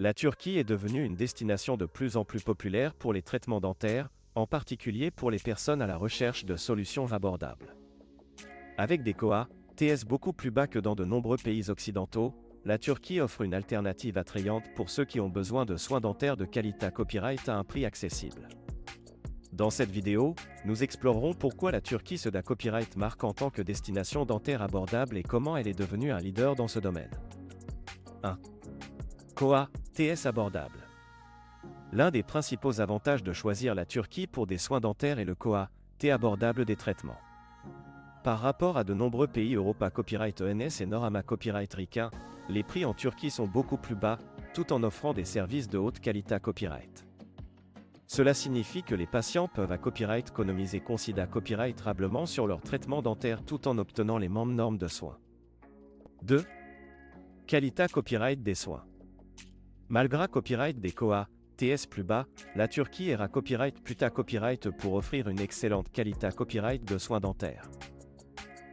La Turquie est devenue une destination de plus en plus populaire pour les traitements dentaires, en particulier pour les personnes à la recherche de solutions abordables. Avec des TS beaucoup plus bas que dans de nombreux pays occidentaux, la Turquie offre une alternative attrayante pour ceux qui ont besoin de soins dentaires de qualité copyright à un prix accessible. Dans cette vidéo, nous explorerons pourquoi la Turquie se copyright marque en tant que destination dentaire abordable et comment elle est devenue un leader dans ce domaine. 1. TS abordable. L'un des principaux avantages de choisir la Turquie pour des soins dentaires est le T abordable des traitements. Par rapport à de nombreux pays Europa Copyright ENS et Norama Copyright RICA, les prix en Turquie sont beaucoup plus bas, tout en offrant des services de haute qualité copyright. Cela signifie que les patients peuvent économiser considérablement sur leur traitement dentaire tout en obtenant les mêmes normes de soins. 2. Qualité copyright des soins. Malgré copyright des TS plus bas, la Turquie est copyright pour offrir une excellente qualité copyright de soins dentaires.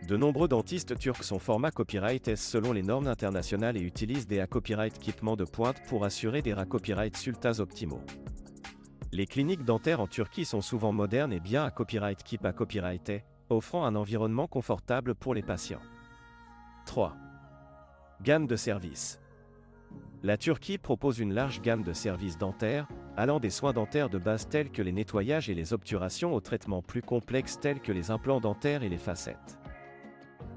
De nombreux dentistes turcs sont format copyright S selon les normes internationales et utilisent des copyright équipements de pointe pour assurer des copyright sultas optimaux. Les cliniques dentaires en Turquie sont souvent modernes et bien copyrighté, offrant un environnement confortable pour les patients. 3. Gamme de services. La Turquie propose une large gamme de services dentaires, allant des soins dentaires de base tels que les nettoyages et les obturations aux traitements plus complexes tels que les implants dentaires et les facettes.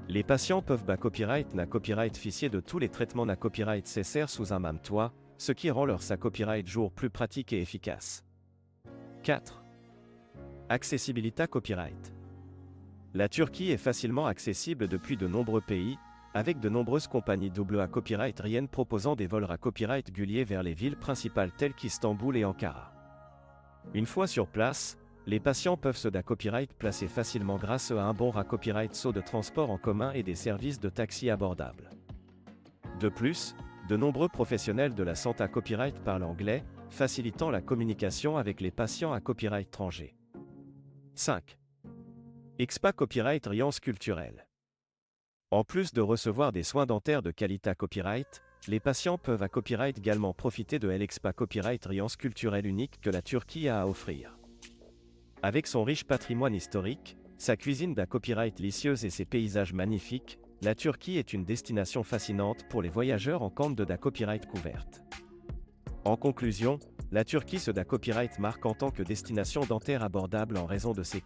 Les patients peuvent copyright fichier de tous les traitements copyright nécessaires sous un même toit, ce qui rend leur copyright jour plus pratique et efficace. 4. Accessibilité copyright. La Turquie est facilement accessible depuis de nombreux pays, avec de nombreuses compagnies copyright riennes proposant des vols copyright réguliers vers les villes principales telles qu'Istanbul et Ankara. Une fois sur place, les patients peuvent se copyright placer facilement grâce à un bon copyright saut de transport en commun et des services de taxi abordables. De plus, de nombreux professionnels de la santé copyright parlent anglais, facilitant la communication avec les patients à copyright étranger. 5. Expa Copyright Riance culturelle. En plus de recevoir des soins dentaires de qualité copyright, les patients peuvent copyright également profiter de l'Expa Copyright Riance culturelle unique que la Turquie a à offrir. Avec son riche patrimoine historique, sa cuisine copyright délicieuse et ses paysages magnifiques, la Turquie est une destination fascinante pour les voyageurs en quête de copyright couverte. En conclusion, la Turquie se copyright marque en tant que destination dentaire abordable en raison de ses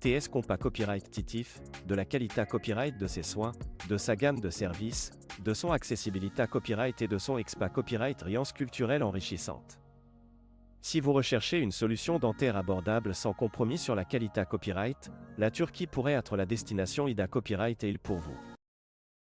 TS compa copyright titif, de la qualité copyright de ses soins, de sa gamme de services, de son accessibilité copyright et de son expa copyright riance culturelle enrichissante. Si vous recherchez une solution dentaire abordable sans compromis sur la qualité copyright, la Turquie pourrait être la destination IDA Copyright et il pour vous.